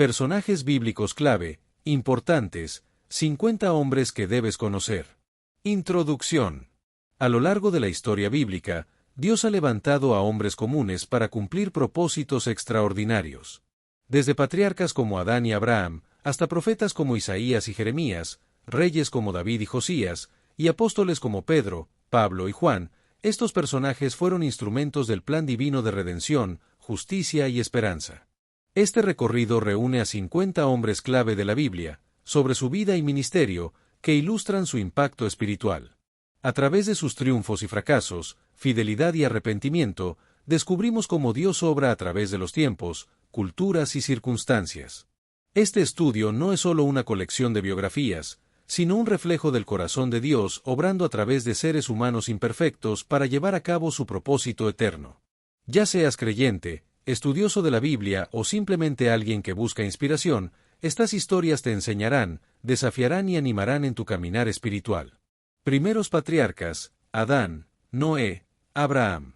Personajes bíblicos clave, importantes, 50 hombres que debes conocer. Introducción. A lo largo de la historia bíblica, Dios ha levantado a hombres comunes para cumplir propósitos extraordinarios. Desde patriarcas como Adán y Abraham, hasta profetas como Isaías y Jeremías, reyes como David y Josías, y apóstoles como Pedro, Pablo y Juan, estos personajes fueron instrumentos del plan divino de redención, justicia y esperanza. Este recorrido reúne a 50 hombres clave de la Biblia, sobre su vida y ministerio, que ilustran su impacto espiritual. A través de sus triunfos y fracasos, fidelidad y arrepentimiento, descubrimos cómo Dios obra a través de los tiempos, culturas y circunstancias. Este estudio no es solo una colección de biografías, sino un reflejo del corazón de Dios obrando a través de seres humanos imperfectos para llevar a cabo su propósito eterno. Ya seas creyente, estudioso de la Biblia o simplemente alguien que busca inspiración, estas historias te enseñarán, desafiarán y animarán en tu caminar espiritual. Primeros patriarcas, Adán, Noé, Abraham.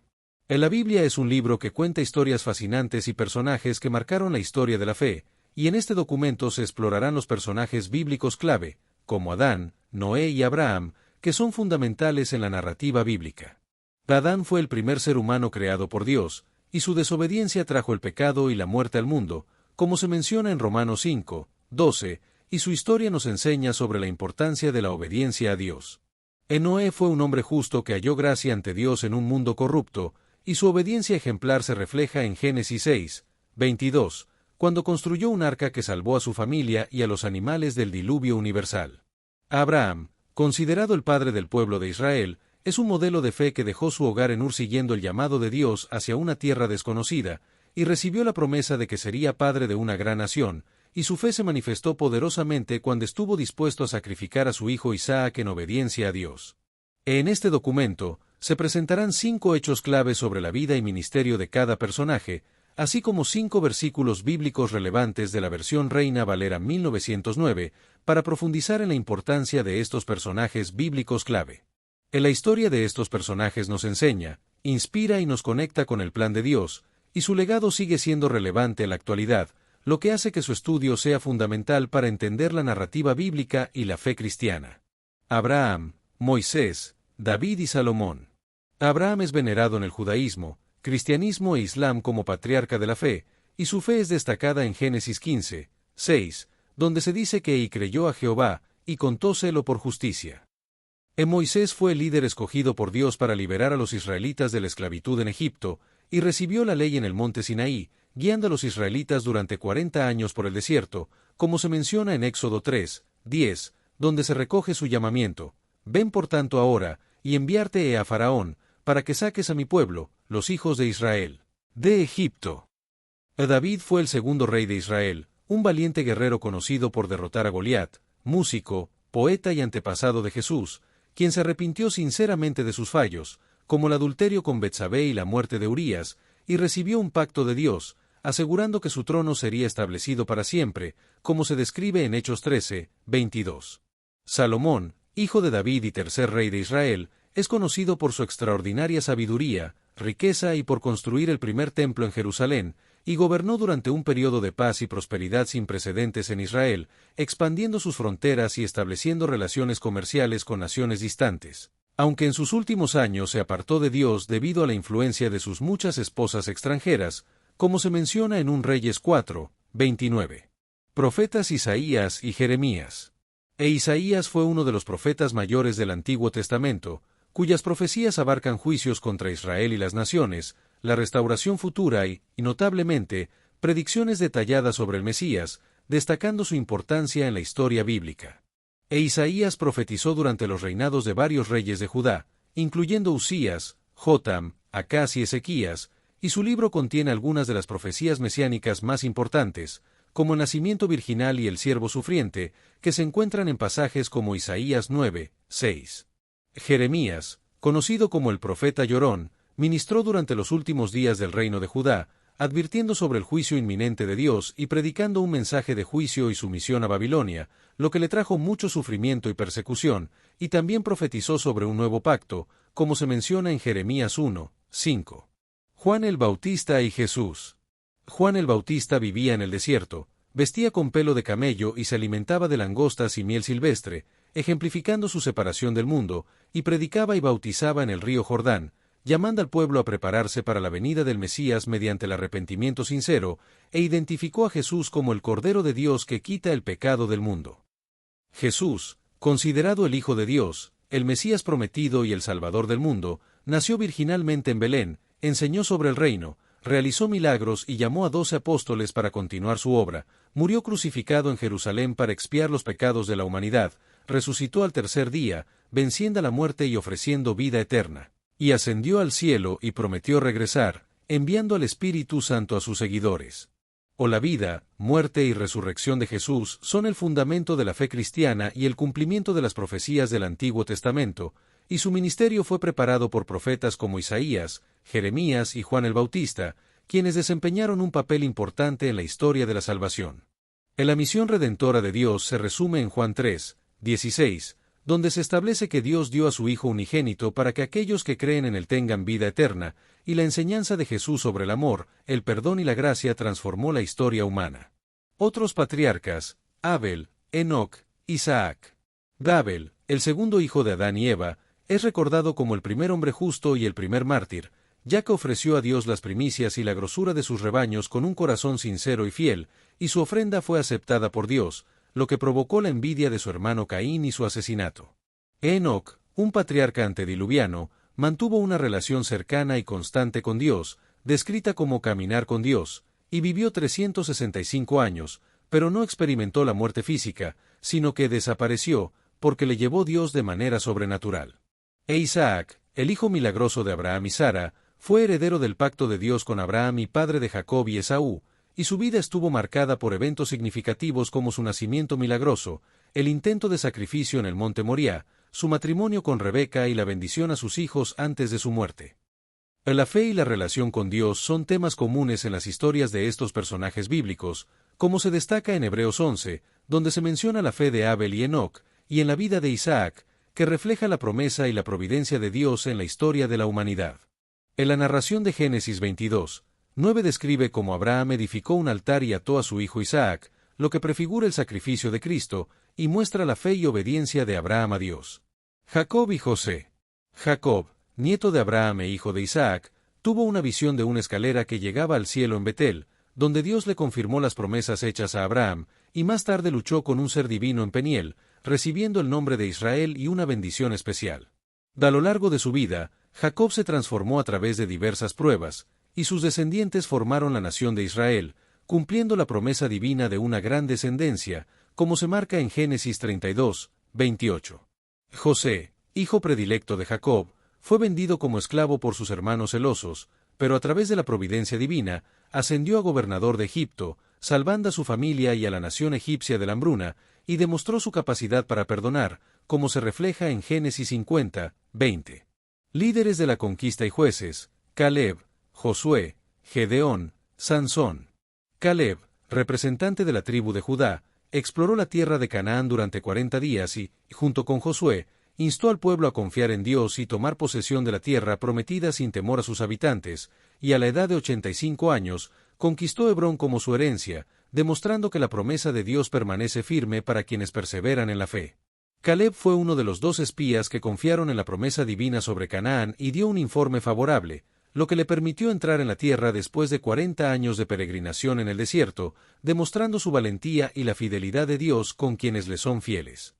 La Biblia es un libro que cuenta historias fascinantes y personajes que marcaron la historia de la fe, y en este documento se explorarán los personajes bíblicos clave, como Adán, Noé y Abraham, que son fundamentales en la narrativa bíblica. Adán fue el primer ser humano creado por Dios, y su desobediencia trajo el pecado y la muerte al mundo, como se menciona en Romanos 5, 12, y su historia nos enseña sobre la importancia de la obediencia a Dios. Noé fue un hombre justo que halló gracia ante Dios en un mundo corrupto, y su obediencia ejemplar se refleja en Génesis 6, 22, cuando construyó un arca que salvó a su familia y a los animales del diluvio universal. Abraham, considerado el padre del pueblo de Israel, es un modelo de fe que dejó su hogar en Ur siguiendo el llamado de Dios hacia una tierra desconocida, y recibió la promesa de que sería padre de una gran nación, y su fe se manifestó poderosamente cuando estuvo dispuesto a sacrificar a su hijo Isaac en obediencia a Dios. En este documento, se presentarán 5 hechos clave sobre la vida y ministerio de cada personaje, así como 5 versículos bíblicos relevantes de la versión Reina Valera 1909, para profundizar en la importancia de estos personajes bíblicos clave. La historia de estos personajes nos enseña, inspira y nos conecta con el plan de Dios, y su legado sigue siendo relevante en la actualidad, lo que hace que su estudio sea fundamental para entender la narrativa bíblica y la fe cristiana. Abraham, Moisés, David y Salomón. Abraham es venerado en el judaísmo, cristianismo e islam como patriarca de la fe, y su fe es destacada en Génesis 15, 6, donde se dice que y creyó a Jehová, y contóselo por justicia. Moisés fue el líder escogido por Dios para liberar a los israelitas de la esclavitud en Egipto, y recibió la ley en el monte Sinaí, guiando a los israelitas durante 40 años por el desierto, como se menciona en Éxodo 3, 10, donde se recoge su llamamiento: «Ven por tanto ahora, y enviarte a Faraón, para que saques a mi pueblo, los hijos de Israel, de Egipto». David fue el segundo rey de Israel, un valiente guerrero conocido por derrotar a Goliat, músico, poeta y antepasado de Jesús, quien se arrepintió sinceramente de sus fallos, como el adulterio con Betsabé y la muerte de Urías, y recibió un pacto de Dios, asegurando que su trono sería establecido para siempre, como se describe en Hechos 13, 22. Salomón, hijo de David y tercer rey de Israel, es conocido por su extraordinaria sabiduría, riqueza y por construir el primer templo en Jerusalén, y gobernó durante un periodo de paz y prosperidad sin precedentes en Israel, expandiendo sus fronteras y estableciendo relaciones comerciales con naciones distantes. Aunque en sus últimos años se apartó de Dios debido a la influencia de sus muchas esposas extranjeras, como se menciona en 1 Reyes 4, 29. Profetas Isaías y Jeremías. Isaías fue uno de los profetas mayores del Antiguo Testamento, cuyas profecías abarcan juicios contra Israel y las naciones, la restauración futura y, notablemente, predicciones detalladas sobre el Mesías, destacando su importancia en la historia bíblica. Isaías profetizó durante los reinados de varios reyes de Judá, incluyendo Usías, Jotam, Acaz y Ezequías, y su libro contiene algunas de las profecías mesiánicas más importantes, como el nacimiento virginal y el siervo sufriente, que se encuentran en pasajes como Isaías 9, 6. Jeremías, conocido como el profeta llorón, ministró durante los últimos días del reino de Judá, advirtiendo sobre el juicio inminente de Dios y predicando un mensaje de juicio y sumisión a Babilonia, lo que le trajo mucho sufrimiento y persecución, y también profetizó sobre un nuevo pacto, como se menciona en Jeremías 1, 5. Juan el Bautista y Jesús. Juan el Bautista vivía en el desierto, Vestía con pelo de camello y se alimentaba de langostas y miel silvestre, ejemplificando su separación del mundo, y predicaba y bautizaba en el río Jordán, llamando al pueblo a prepararse para la venida del Mesías mediante el arrepentimiento sincero, e identificó a Jesús como el Cordero de Dios que quita el pecado del mundo. Jesús, considerado el Hijo de Dios, el Mesías prometido y el Salvador del mundo, nació virginalmente en Belén, enseñó sobre el reino, realizó milagros y llamó a 12 apóstoles para continuar su obra, murió crucificado en Jerusalén para expiar los pecados de la humanidad, resucitó al tercer día, venciendo la muerte y ofreciendo vida eterna, y ascendió al cielo y prometió regresar, enviando al Espíritu Santo a sus seguidores. La vida, muerte y resurrección de Jesús son el fundamento de la fe cristiana y el cumplimiento de las profecías del Antiguo Testamento, y su ministerio fue preparado por profetas como Isaías, Jeremías y Juan el Bautista, quienes desempeñaron un papel importante en la historia de la salvación. La misión redentora de Dios se resume en Juan 3:16, donde se establece que Dios dio a su Hijo unigénito para que aquellos que creen en Él tengan vida eterna, y la enseñanza de Jesús sobre el amor, el perdón y la gracia transformó la historia humana. Otros patriarcas, Abel, Enoc, Isaac. Abel, el segundo hijo de Adán y Eva, es recordado como el primer hombre justo y el primer mártir, ya que ofreció a Dios las primicias y la grosura de sus rebaños con un corazón sincero y fiel, y su ofrenda fue aceptada por Dios, lo que provocó la envidia de su hermano Caín y su asesinato. Enoc, un patriarca antediluviano, mantuvo una relación cercana y constante con Dios, descrita como caminar con Dios, y vivió 365 años, pero no experimentó la muerte física, sino que desapareció, porque le llevó Dios de manera sobrenatural. Isaac, el hijo milagroso de Abraham y Sara, fue heredero del pacto de Dios con Abraham y padre de Jacob y Esaú, y su vida estuvo marcada por eventos significativos como su nacimiento milagroso, el intento de sacrificio en el monte Moriah, su matrimonio con Rebeca y la bendición a sus hijos antes de su muerte. La fe y la relación con Dios son temas comunes en las historias de estos personajes bíblicos, como se destaca en Hebreos 11, donde se menciona la fe de Abel y Enoc, y en la vida de Isaac, que refleja la promesa y la providencia de Dios en la historia de la humanidad. En la narración de Génesis 22:9 describe cómo Abraham edificó un altar y ató a su hijo Isaac, lo que prefigura el sacrificio de Cristo, y muestra la fe y obediencia de Abraham a Dios. Jacob y José. Jacob, nieto de Abraham e hijo de Isaac, tuvo una visión de una escalera que llegaba al cielo en Betel, donde Dios le confirmó las promesas hechas a Abraham, y más tarde luchó con un ser divino en Peniel, recibiendo el nombre de Israel y una bendición especial. A lo largo de su vida, Jacob se transformó a través de diversas pruebas, y sus descendientes formaron la nación de Israel, cumpliendo la promesa divina de una gran descendencia, como se marca en Génesis 32:28. José, hijo predilecto de Jacob, fue vendido como esclavo por sus hermanos celosos, pero a través de la providencia divina, ascendió a gobernador de Egipto, salvando a su familia y a la nación egipcia de la hambruna, y demostró su capacidad para perdonar, como se refleja en Génesis 50:20. Líderes de la conquista y jueces: Caleb, Josué, Gedeón, Sansón. Caleb, representante de la tribu de Judá, exploró la tierra de Canaán durante 40 días y, junto con Josué, instó al pueblo a confiar en Dios y tomar posesión de la tierra prometida sin temor a sus habitantes, y a la edad de 85 años, conquistó Hebrón como su herencia, demostrando que la promesa de Dios permanece firme para quienes perseveran en la fe. Caleb fue uno de los 2 espías que confiaron en la promesa divina sobre Canaán y dio un informe favorable, lo que le permitió entrar en la tierra después de 40 años de peregrinación en el desierto, demostrando su valentía y la fidelidad de Dios con quienes le son fieles.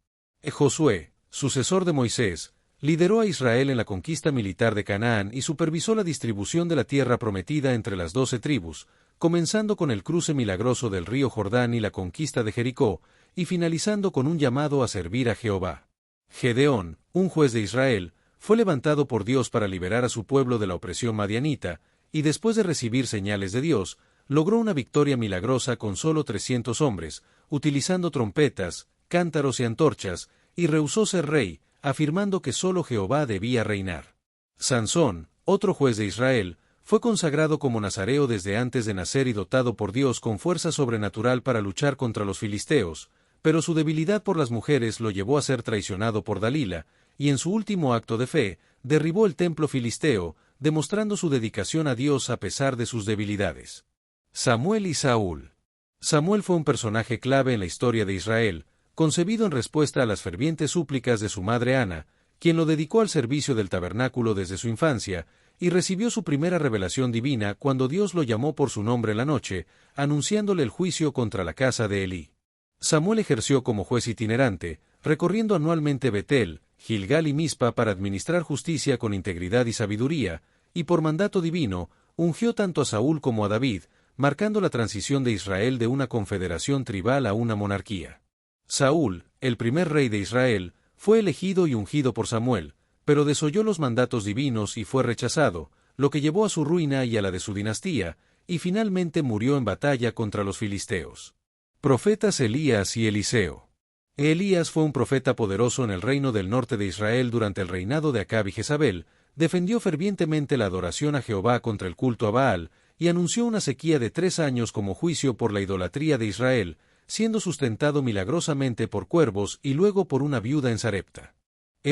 Josué, sucesor de Moisés, lideró a Israel en la conquista militar de Canaán y supervisó la distribución de la tierra prometida entre las 12 tribus, comenzando con el cruce milagroso del río Jordán y la conquista de Jericó, y finalizando con un llamado a servir a Jehová. Gedeón, un juez de Israel, fue levantado por Dios para liberar a su pueblo de la opresión madianita, y después de recibir señales de Dios, logró una victoria milagrosa con solo 300 hombres, utilizando trompetas, cántaros y antorchas, y rehusó ser rey, afirmando que solo Jehová debía reinar. Sansón, otro juez de Israel, fue consagrado como nazareo desde antes de nacer y dotado por Dios con fuerza sobrenatural para luchar contra los filisteos, pero su debilidad por las mujeres lo llevó a ser traicionado por Dalila, y en su último acto de fe, derribó el templo filisteo, demostrando su dedicación a Dios a pesar de sus debilidades. Samuel y Saúl. Samuel fue un personaje clave en la historia de Israel, concebido en respuesta a las fervientes súplicas de su madre Ana, quien lo dedicó al servicio del tabernáculo desde su infancia, y recibió su primera revelación divina cuando Dios lo llamó por su nombre en la noche, anunciándole el juicio contra la casa de Elí. Samuel ejerció como juez itinerante, recorriendo anualmente Betel, Gilgal y Mizpa para administrar justicia con integridad y sabiduría, y por mandato divino, ungió tanto a Saúl como a David, marcando la transición de Israel de una confederación tribal a una monarquía. Saúl, el primer rey de Israel, fue elegido y ungido por Samuel, pero desoyó los mandatos divinos y fue rechazado, lo que llevó a su ruina y a la de su dinastía, y finalmente murió en batalla contra los filisteos. Profetas Elías y Eliseo. Elías fue un profeta poderoso en el reino del norte de Israel durante el reinado de Acab y Jezabel, defendió fervientemente la adoración a Jehová contra el culto a Baal, y anunció una sequía de 3 años como juicio por la idolatría de Israel, siendo sustentado milagrosamente por cuervos y luego por una viuda en Sarepta.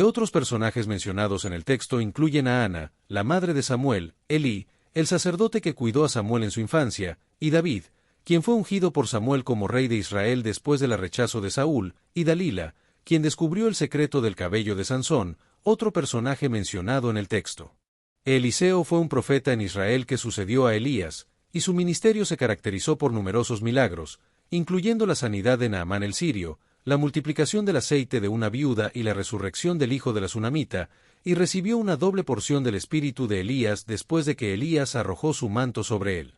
Otros personajes mencionados en el texto incluyen a Ana, la madre de Samuel, Elí, el sacerdote que cuidó a Samuel en su infancia, y David, quien fue ungido por Samuel como rey de Israel después del rechazo de Saúl, y Dalila, quien descubrió el secreto del cabello de Sansón, otro personaje mencionado en el texto. Eliseo fue un profeta en Israel que sucedió a Elías, y su ministerio se caracterizó por numerosos milagros, incluyendo la sanidad de Naamán el sirio, la multiplicación del aceite de una viuda y la resurrección del hijo de la sunamita, y recibió una doble porción del espíritu de Elías después de que Elías arrojó su manto sobre él.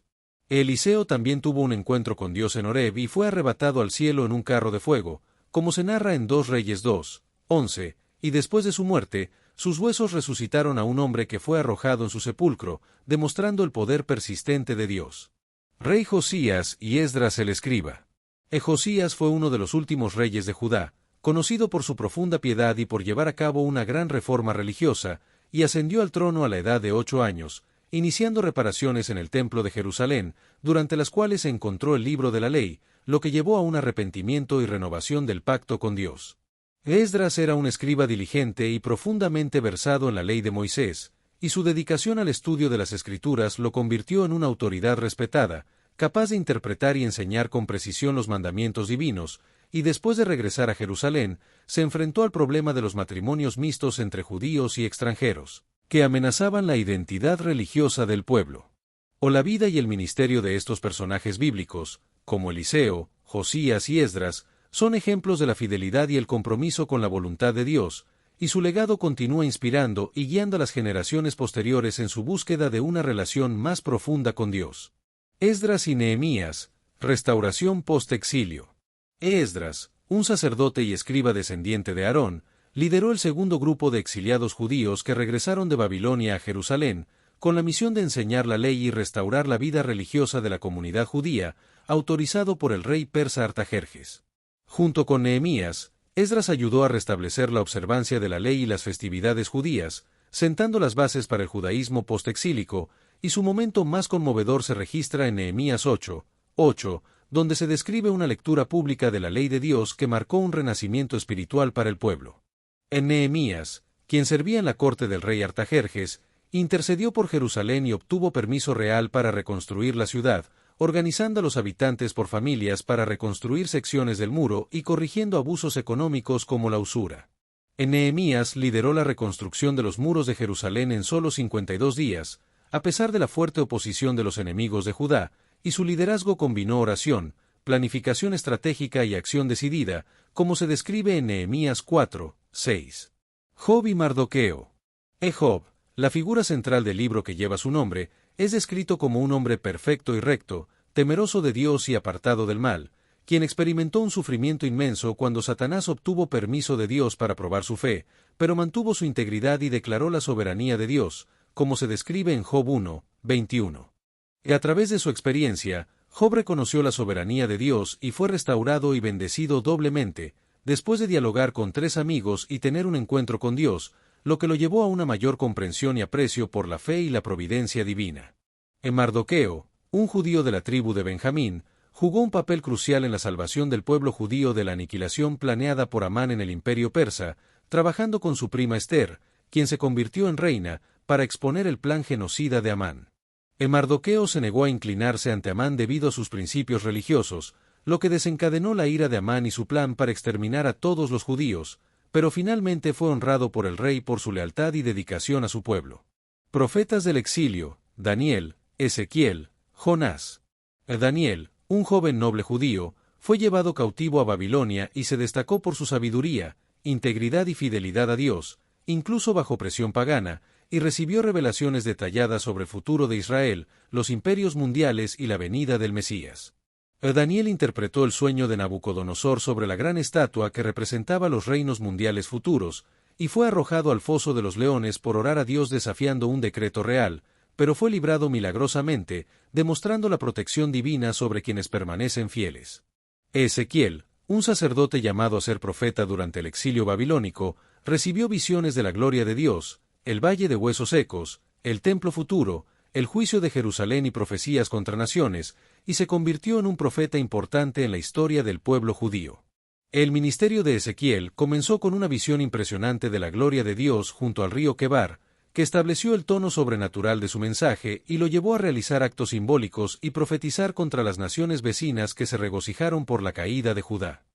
Eliseo también tuvo un encuentro con Dios en Horeb y fue arrebatado al cielo en un carro de fuego, como se narra en 2 Reyes 2:11, y después de su muerte, sus huesos resucitaron a un hombre que fue arrojado en su sepulcro, demostrando el poder persistente de Dios. Rey Josías y Esdras el escriba. Josías fue uno de los últimos reyes de Judá, conocido por su profunda piedad y por llevar a cabo una gran reforma religiosa, y ascendió al trono a la edad de 8 años, iniciando reparaciones en el templo de Jerusalén, durante las cuales se encontró el libro de la ley, lo que llevó a un arrepentimiento y renovación del pacto con Dios. Esdras era un escriba diligente y profundamente versado en la ley de Moisés, y su dedicación al estudio de las Escrituras lo convirtió en una autoridad respetada, capaz de interpretar y enseñar con precisión los mandamientos divinos, y después de regresar a Jerusalén, se enfrentó al problema de los matrimonios mixtos entre judíos y extranjeros, que amenazaban la identidad religiosa del pueblo. La vida y el ministerio de estos personajes bíblicos, como Eliseo, Josías y Esdras, son ejemplos de la fidelidad y el compromiso con la voluntad de Dios, y su legado continúa inspirando y guiando a las generaciones posteriores en su búsqueda de una relación más profunda con Dios. Esdras y Nehemías, restauración post-exilio. Esdras, un sacerdote y escriba descendiente de Aarón, lideró el segundo grupo de exiliados judíos que regresaron de Babilonia a Jerusalén, con la misión de enseñar la ley y restaurar la vida religiosa de la comunidad judía, autorizado por el rey persa Artajerjes. Junto con Nehemías, Esdras ayudó a restablecer la observancia de la ley y las festividades judías, sentando las bases para el judaísmo postexílico, y su momento más conmovedor se registra en Nehemías 8:8, donde se describe una lectura pública de la ley de Dios que marcó un renacimiento espiritual para el pueblo. En Nehemías, quien servía en la corte del rey Artajerjes, intercedió por Jerusalén y obtuvo permiso real para reconstruir la ciudad, organizando a los habitantes por familias para reconstruir secciones del muro y corrigiendo abusos económicos como la usura. Nehemías lideró la reconstrucción de los muros de Jerusalén en solo 52 días, a pesar de la fuerte oposición de los enemigos de Judá, y su liderazgo combinó oración, planificación estratégica y acción decidida, como se describe en Nehemías 4:6. Job y Mardoqueo. Job, la figura central del libro que lleva su nombre, es descrito como un hombre perfecto y recto, temeroso de Dios y apartado del mal, quien experimentó un sufrimiento inmenso cuando Satanás obtuvo permiso de Dios para probar su fe, pero mantuvo su integridad y declaró la soberanía de Dios, como se describe en Job 1:21. Y a través de su experiencia, Job reconoció la soberanía de Dios y fue restaurado y bendecido doblemente, después de dialogar con 3 amigos y tener un encuentro con Dios, lo que lo llevó a una mayor comprensión y aprecio por la fe y la providencia divina. Mardoqueo, un judío de la tribu de Benjamín, jugó un papel crucial en la salvación del pueblo judío de la aniquilación planeada por Amán en el imperio persa, trabajando con su prima Esther, quien se convirtió en reina, para exponer el plan genocida de Amán. Mardoqueo se negó a inclinarse ante Amán debido a sus principios religiosos, lo que desencadenó la ira de Amán y su plan para exterminar a todos los judíos, pero finalmente fue honrado por el rey por su lealtad y dedicación a su pueblo. Profetas del exilio: Daniel, Ezequiel, Jonás. Daniel, un joven noble judío, fue llevado cautivo a Babilonia y se destacó por su sabiduría, integridad y fidelidad a Dios, incluso bajo presión pagana, y recibió revelaciones detalladas sobre el futuro de Israel, los imperios mundiales y la venida del Mesías. Daniel interpretó el sueño de Nabucodonosor sobre la gran estatua que representaba los reinos mundiales futuros, y fue arrojado al foso de los leones por orar a Dios desafiando un decreto real, pero fue librado milagrosamente, demostrando la protección divina sobre quienes permanecen fieles. Ezequiel, un sacerdote llamado a ser profeta durante el exilio babilónico, recibió visiones de la gloria de Dios, el valle de huesos secos, el templo futuro, el juicio de Jerusalén y profecías contra naciones, y se convirtió en un profeta importante en la historia del pueblo judío. El ministerio de Ezequiel comenzó con una visión impresionante de la gloria de Dios junto al río Quebar, que estableció el tono sobrenatural de su mensaje y lo llevó a realizar actos simbólicos y profetizar contra las naciones vecinas que se regocijaron por la caída de Judá.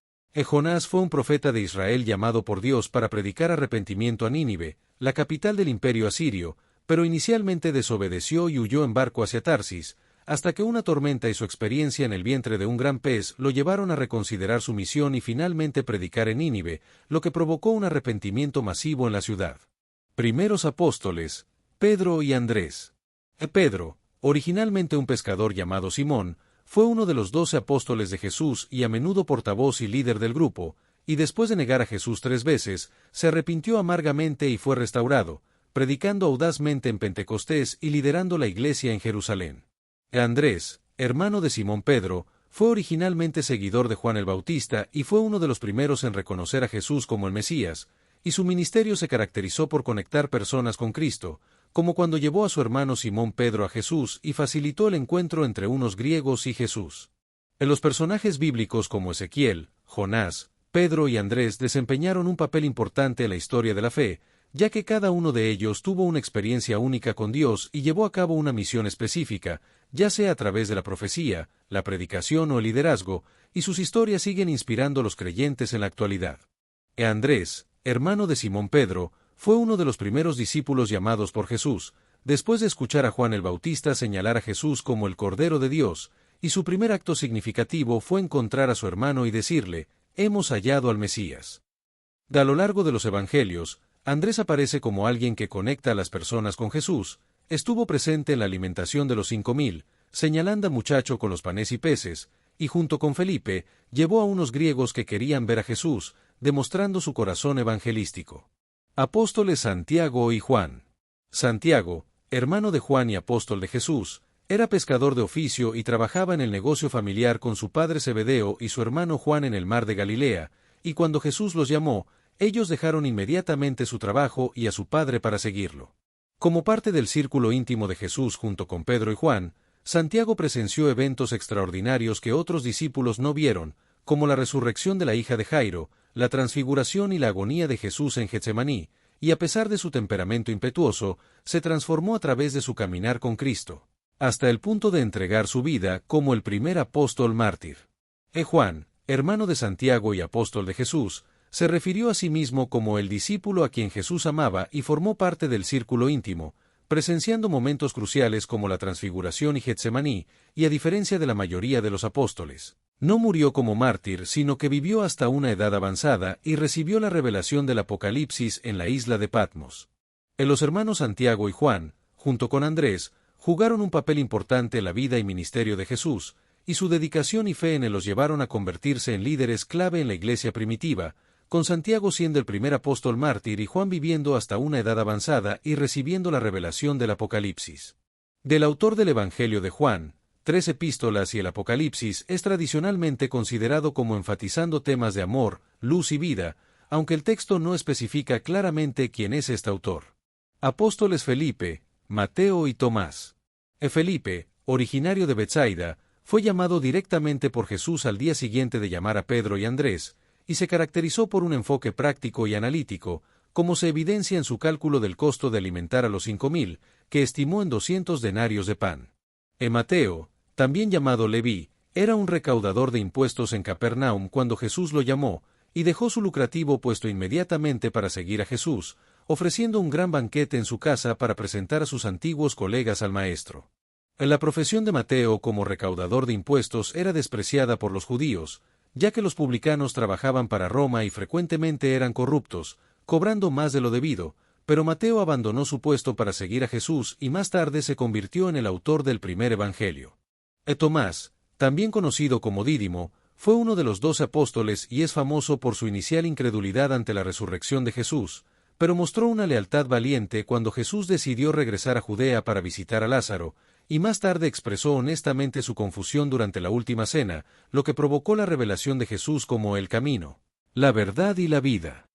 Jonás fue un profeta de Israel llamado por Dios para predicar arrepentimiento a Nínive, la capital del imperio asirio, pero inicialmente desobedeció y huyó en barco hacia Tarsis, hasta que una tormenta y su experiencia en el vientre de un gran pez lo llevaron a reconsiderar su misión y finalmente predicar en Nínive, lo que provocó un arrepentimiento masivo en la ciudad. Primeros apóstoles: Pedro y Andrés. Pedro, originalmente un pescador llamado Simón, fue uno de los 12 apóstoles de Jesús y a menudo portavoz y líder del grupo, y después de negar a Jesús 3 veces, se arrepintió amargamente y fue restaurado, predicando audazmente en Pentecostés y liderando la iglesia en Jerusalén. Andrés, hermano de Simón Pedro, fue originalmente seguidor de Juan el Bautista y fue uno de los primeros en reconocer a Jesús como el Mesías, y su ministerio se caracterizó por conectar personas con Cristo, como cuando llevó a su hermano Simón Pedro a Jesús y facilitó el encuentro entre unos griegos y Jesús. Los personajes bíblicos como Ezequiel, Jonás, Pedro y Andrés desempeñaron un papel importante en la historia de la fe, ya que cada uno de ellos tuvo una experiencia única con Dios y llevó a cabo una misión específica, ya sea a través de la profecía, la predicación o el liderazgo, y sus historias siguen inspirando a los creyentes en la actualidad. Andrés, hermano de Simón Pedro, fue uno de los primeros discípulos llamados por Jesús, después de escuchar a Juan el Bautista señalar a Jesús como el Cordero de Dios, y su primer acto significativo fue encontrar a su hermano y decirle: «Hemos hallado al Mesías». A lo largo de los Evangelios, Andrés aparece como alguien que conecta a las personas con Jesús, estuvo presente en la alimentación de los 5000, señalando a muchacho con los panes y peces, y junto con Felipe, llevó a unos griegos que querían ver a Jesús, demostrando su corazón evangelístico. Apóstoles Santiago y Juan. Santiago, hermano de Juan y apóstol de Jesús, era pescador de oficio y trabajaba en el negocio familiar con su padre Zebedeo y su hermano Juan en el mar de Galilea, y cuando Jesús los llamó, ellos dejaron inmediatamente su trabajo y a su padre para seguirlo. Como parte del círculo íntimo de Jesús junto con Pedro y Juan, Santiago presenció eventos extraordinarios que otros discípulos no vieron, como la resurrección de la hija de Jairo, la transfiguración y la agonía de Jesús en Getsemaní, y a pesar de su temperamento impetuoso, se transformó a través de su caminar con Cristo, hasta el punto de entregar su vida como el primer apóstol mártir. Juan, hermano de Santiago y apóstol de Jesús, se refirió a sí mismo como el discípulo a quien Jesús amaba y formó parte del círculo íntimo, presenciando momentos cruciales como la transfiguración y Getsemaní, y a diferencia de la mayoría de los apóstoles, no murió como mártir, sino que vivió hasta una edad avanzada y recibió la revelación del Apocalipsis en la isla de Patmos. Los hermanos Santiago y Juan, junto con Andrés, jugaron un papel importante en la vida y ministerio de Jesús, y su dedicación y fe en él los llevaron a convertirse en líderes clave en la iglesia primitiva, con Santiago siendo el primer apóstol mártir y Juan viviendo hasta una edad avanzada y recibiendo la revelación del Apocalipsis. Del autor del Evangelio de Juan, 3 epístolas y el Apocalipsis es tradicionalmente considerado como enfatizando temas de amor, luz y vida, aunque el texto no especifica claramente quién es este autor. Apóstoles Felipe, Mateo y Tomás. Felipe, originario de Betsaida, fue llamado directamente por Jesús al día siguiente de llamar a Pedro y Andrés, y se caracterizó por un enfoque práctico y analítico, como se evidencia en su cálculo del costo de alimentar a los 5.000, que estimó en 200 denarios de pan. Mateo, también llamado Leví, era un recaudador de impuestos en Capernaum cuando Jesús lo llamó, y dejó su lucrativo puesto inmediatamente para seguir a Jesús, ofreciendo un gran banquete en su casa para presentar a sus antiguos colegas al Maestro. La profesión de Mateo como recaudador de impuestos era despreciada por los judíos, ya que los publicanos trabajaban para Roma y frecuentemente eran corruptos, cobrando más de lo debido, pero Mateo abandonó su puesto para seguir a Jesús y más tarde se convirtió en el autor del primer evangelio. Tomás, también conocido como Dídimo, fue uno de los 12 apóstoles y es famoso por su inicial incredulidad ante la resurrección de Jesús, pero mostró una lealtad valiente cuando Jesús decidió regresar a Judea para visitar a Lázaro, y más tarde expresó honestamente su confusión durante la última cena, lo que provocó la revelación de Jesús como el camino, la verdad y la vida.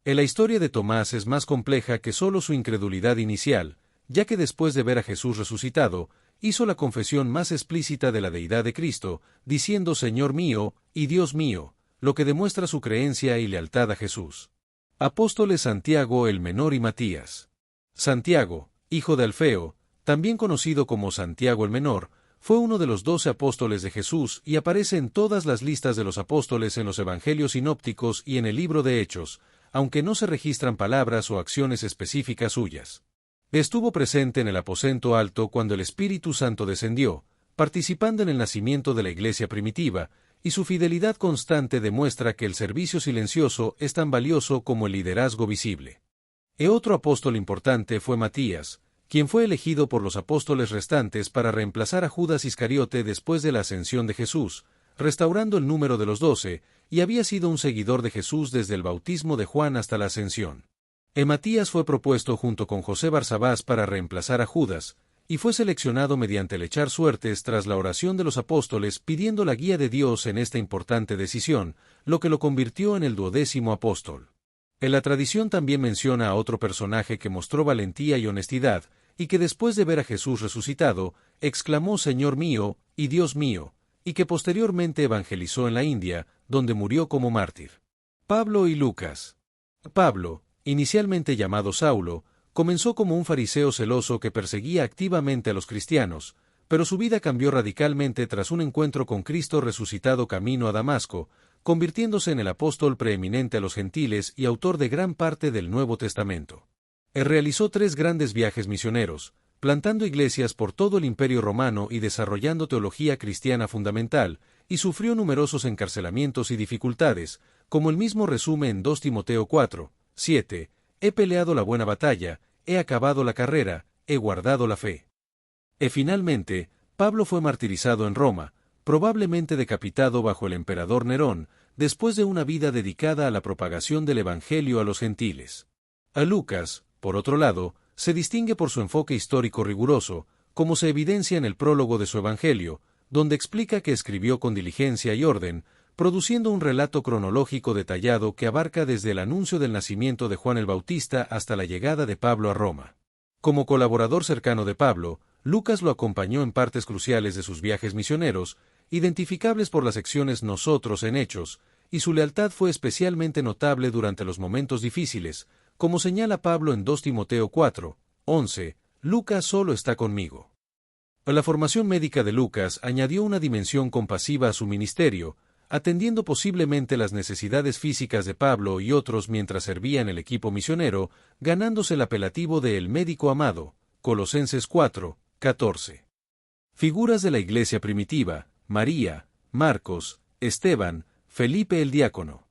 La historia de Tomás es más compleja que solo su incredulidad inicial, ya que después de ver a Jesús resucitado, hizo la confesión más explícita de la deidad de Cristo, diciendo Señor mío y Dios mío, lo que demuestra su creencia y lealtad a Jesús. Apóstoles Santiago el Menor y Matías. Santiago, hijo de Alfeo, también conocido como Santiago el Menor, fue uno de los 12 apóstoles de Jesús y aparece en todas las listas de los apóstoles en los evangelios sinópticos y en el libro de Hechos, aunque no se registran palabras o acciones específicas suyas. Estuvo presente en el aposento alto cuando el Espíritu Santo descendió, participando en el nacimiento de la iglesia primitiva, y su fidelidad constante demuestra que el servicio silencioso es tan valioso como el liderazgo visible. Otro apóstol importante fue Matías, quien fue elegido por los apóstoles restantes para reemplazar a Judas Iscariote después de la ascensión de Jesús, restaurando el número de los 12, y había sido un seguidor de Jesús desde el bautismo de Juan hasta la ascensión. Matías fue propuesto junto con José Barsabás para reemplazar a Judas, y fue seleccionado mediante el echar suertes tras la oración de los apóstoles pidiendo la guía de Dios en esta importante decisión, lo que lo convirtió en el 12º apóstol. La tradición también menciona a otro personaje que mostró valentía y honestidad, y que después de ver a Jesús resucitado, exclamó Señor mío y Dios mío, y que posteriormente evangelizó en la India, donde murió como mártir. Pablo y Lucas. Pablo, inicialmente llamado Saulo, comenzó como un fariseo celoso que perseguía activamente a los cristianos, pero su vida cambió radicalmente tras un encuentro con Cristo resucitado camino a Damasco, convirtiéndose en el apóstol preeminente a los gentiles y autor de gran parte del Nuevo Testamento. Realizó 3 grandes viajes misioneros, plantando iglesias por todo el Imperio Romano y desarrollando teología cristiana fundamental, y sufrió numerosos encarcelamientos y dificultades, como él mismo resume en 2 Timoteo 4, 7, he peleado la buena batalla, he acabado la carrera, he guardado la fe. Finalmente, Pablo fue martirizado en Roma, probablemente decapitado bajo el emperador Nerón, después de una vida dedicada a la propagación del Evangelio a los gentiles. A Lucas, por otro lado, se distingue por su enfoque histórico riguroso, como se evidencia en el prólogo de su Evangelio, donde explica que escribió con diligencia y orden, produciendo un relato cronológico detallado que abarca desde el anuncio del nacimiento de Juan el Bautista hasta la llegada de Pablo a Roma. Como colaborador cercano de Pablo, Lucas lo acompañó en partes cruciales de sus viajes misioneros, identificables por las secciones Nosotros en Hechos, y su lealtad fue especialmente notable durante los momentos difíciles, como señala Pablo en 2 Timoteo 4, 11, Lucas solo está conmigo. La formación médica de Lucas añadió una dimensión compasiva a su ministerio, atendiendo posiblemente las necesidades físicas de Pablo y otros mientras servía en el equipo misionero, ganándose el apelativo de el médico amado, Colosenses 4, 14. Figuras de la iglesia primitiva, María, Marcos, Esteban, Felipe el diácono.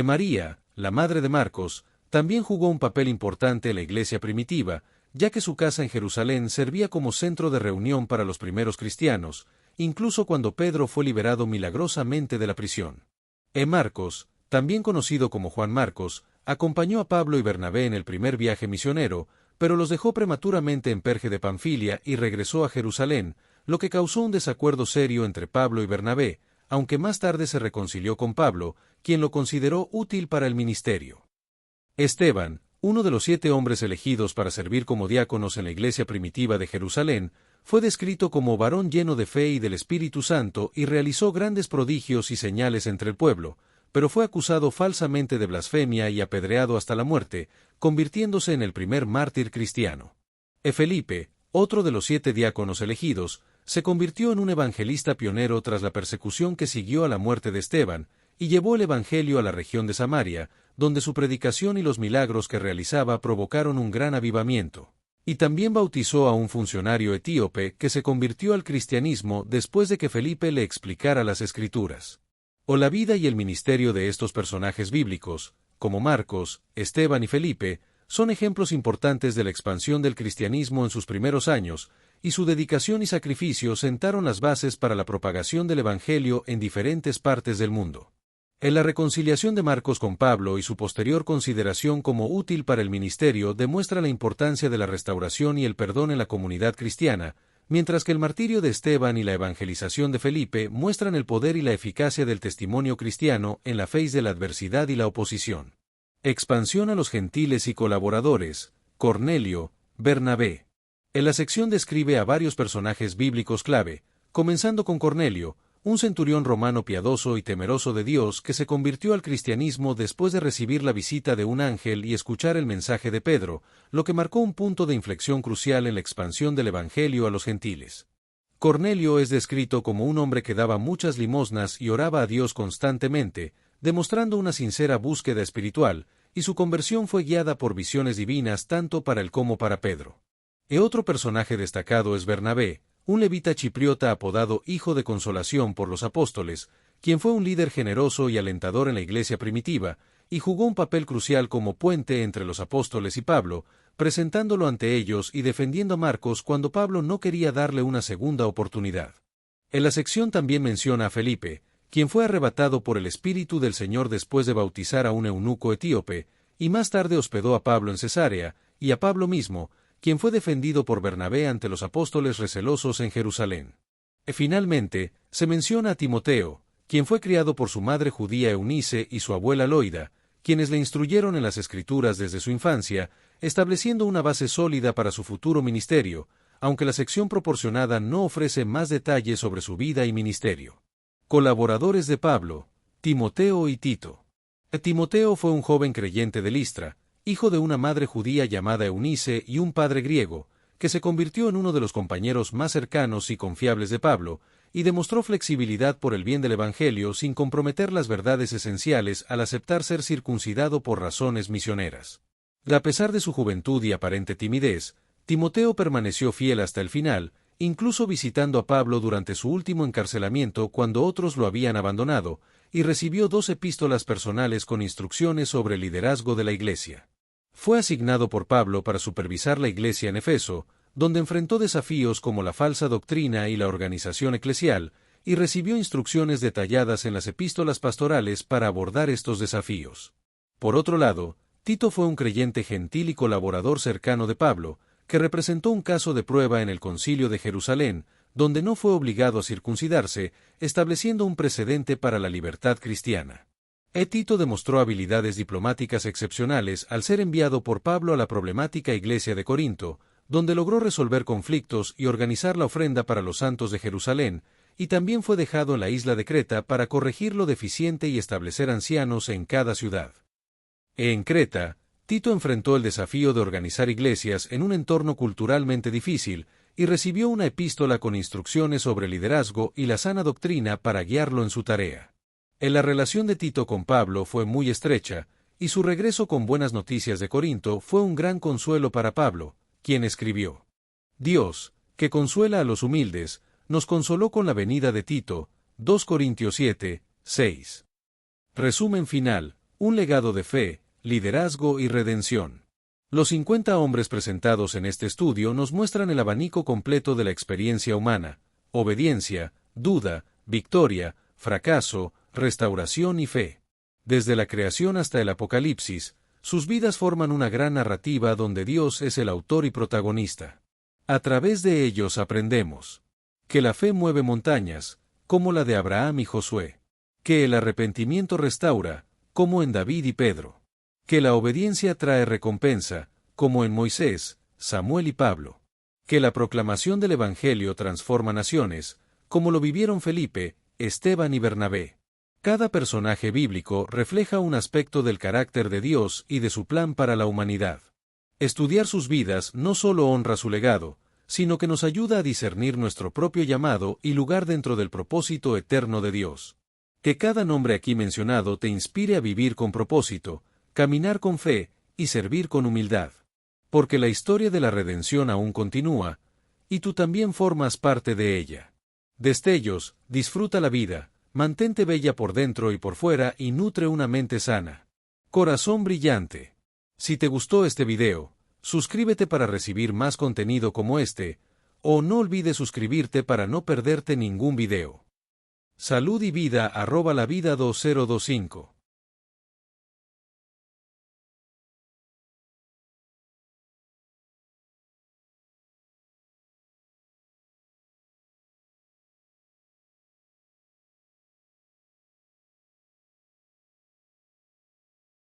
María, la madre de Marcos, también jugó un papel importante en la iglesia primitiva, ya que su casa en Jerusalén servía como centro de reunión para los primeros cristianos, incluso cuando Pedro fue liberado milagrosamente de la prisión. Marcos, también conocido como Juan Marcos, acompañó a Pablo y Bernabé en el primer viaje misionero, pero los dejó prematuramente en Perge de Panfilia y regresó a Jerusalén, lo que causó un desacuerdo serio entre Pablo y Bernabé, aunque más tarde se reconcilió con Pablo, quien lo consideró útil para el ministerio. Esteban, uno de los 7 hombres elegidos para servir como diáconos en la iglesia primitiva de Jerusalén, fue descrito como varón lleno de fe y del Espíritu Santo y realizó grandes prodigios y señales entre el pueblo, pero fue acusado falsamente de blasfemia y apedreado hasta la muerte, convirtiéndose en el primer mártir cristiano. Felipe, otro de los 7 diáconos elegidos, se convirtió en un evangelista pionero tras la persecución que siguió a la muerte de Esteban, y llevó el evangelio a la región de Samaria, donde su predicación y los milagros que realizaba provocaron un gran avivamiento. Y también bautizó a un funcionario etíope que se convirtió al cristianismo después de que Felipe le explicara las Escrituras. La vida y el ministerio de estos personajes bíblicos, como Marcos, Esteban y Felipe, son ejemplos importantes de la expansión del cristianismo en sus primeros años, y su dedicación y sacrificio sentaron las bases para la propagación del Evangelio en diferentes partes del mundo. En la reconciliación de Marcos con Pablo y su posterior consideración como útil para el ministerio demuestra la importancia de la restauración y el perdón en la comunidad cristiana, mientras que el martirio de Esteban y la evangelización de Felipe muestran el poder y la eficacia del testimonio cristiano en la faz de la adversidad y la oposición. Expansión a los gentiles y colaboradores. Cornelio, Bernabé. En la sección describe a varios personajes bíblicos clave, comenzando con Cornelio, un centurión romano piadoso y temeroso de Dios que se convirtió al cristianismo después de recibir la visita de un ángel y escuchar el mensaje de Pedro, lo que marcó un punto de inflexión crucial en la expansión del Evangelio a los gentiles. Cornelio es descrito como un hombre que daba muchas limosnas y oraba a Dios constantemente, demostrando una sincera búsqueda espiritual, y su conversión fue guiada por visiones divinas tanto para él como para Pedro. Otro personaje destacado es Bernabé, un levita chipriota apodado Hijo de Consolación por los apóstoles, quien fue un líder generoso y alentador en la iglesia primitiva, y jugó un papel crucial como puente entre los apóstoles y Pablo, presentándolo ante ellos y defendiendo a Marcos cuando Pablo no quería darle una segunda oportunidad. En la sección también menciona a Felipe, quien fue arrebatado por el Espíritu del Señor después de bautizar a un eunuco etíope, y más tarde hospedó a Pablo en Cesarea, y a Pablo mismo, quien fue defendido por Bernabé ante los apóstoles recelosos en Jerusalén. Finalmente, se menciona a Timoteo, quien fue criado por su madre judía Eunice y su abuela Loida, quienes le instruyeron en las Escrituras desde su infancia, estableciendo una base sólida para su futuro ministerio, aunque la sección proporcionada no ofrece más detalles sobre su vida y ministerio. Colaboradores de Pablo, Timoteo y Tito. Timoteo fue un joven creyente de Listra, hijo de una madre judía llamada Eunice y un padre griego, que se convirtió en uno de los compañeros más cercanos y confiables de Pablo, y demostró flexibilidad por el bien del Evangelio sin comprometer las verdades esenciales al aceptar ser circuncidado por razones misioneras. A pesar de su juventud y aparente timidez, Timoteo permaneció fiel hasta el final, incluso visitando a Pablo durante su último encarcelamiento cuando otros lo habían abandonado, y recibió 2 epístolas personales con instrucciones sobre el liderazgo de la Iglesia. Fue asignado por Pablo para supervisar la Iglesia en Efeso, donde enfrentó desafíos como la falsa doctrina y la organización eclesial, y recibió instrucciones detalladas en las epístolas pastorales para abordar estos desafíos. Por otro lado, Tito fue un creyente gentil y colaborador cercano de Pablo, que representó un caso de prueba en el Concilio de Jerusalén, donde no fue obligado a circuncidarse, estableciendo un precedente para la libertad cristiana. Tito demostró habilidades diplomáticas excepcionales al ser enviado por Pablo a la problemática iglesia de Corinto, donde logró resolver conflictos y organizar la ofrenda para los santos de Jerusalén, y también fue dejado en la isla de Creta para corregir lo deficiente y establecer ancianos en cada ciudad. En Creta, Tito enfrentó el desafío de organizar iglesias en un entorno culturalmente difícil, y recibió una epístola con instrucciones sobre liderazgo y la sana doctrina para guiarlo en su tarea. La relación de Tito con Pablo fue muy estrecha, y su regreso con buenas noticias de Corinto fue un gran consuelo para Pablo, quien escribió: Dios, que consuela a los humildes, nos consoló con la venida de Tito. 2 Corintios 7, 6. Resumen final: un legado de fe, liderazgo y redención. Los 50 hombres presentados en este estudio nos muestran el abanico completo de la experiencia humana: obediencia, duda, victoria, fracaso, restauración y fe. Desde la creación hasta el Apocalipsis, sus vidas forman una gran narrativa donde Dios es el autor y protagonista. A través de ellos aprendemos que la fe mueve montañas, como la de Abraham y Josué; que el arrepentimiento restaura, como en David y Pedro; que la obediencia trae recompensa, como en Moisés, Samuel y Pablo; que la proclamación del Evangelio transforma naciones, como lo vivieron Felipe, Esteban y Bernabé; Cada personaje bíblico refleja un aspecto del carácter de Dios y de su plan para la humanidad. Estudiar sus vidas no solo honra su legado, sino que nos ayuda a discernir nuestro propio llamado y lugar dentro del propósito eterno de Dios. Que cada nombre aquí mencionado te inspire a vivir con propósito, caminar con fe y servir con humildad. Porque la historia de la redención aún continúa, y tú también formas parte de ella. Destellos, disfruta la vida, mantente bella por dentro y por fuera y nutre una mente sana. Corazón brillante. Si te gustó este video, suscríbete para recibir más contenido como este, o no olvides suscribirte para no perderte ningún video. Salud y vida @lavida2025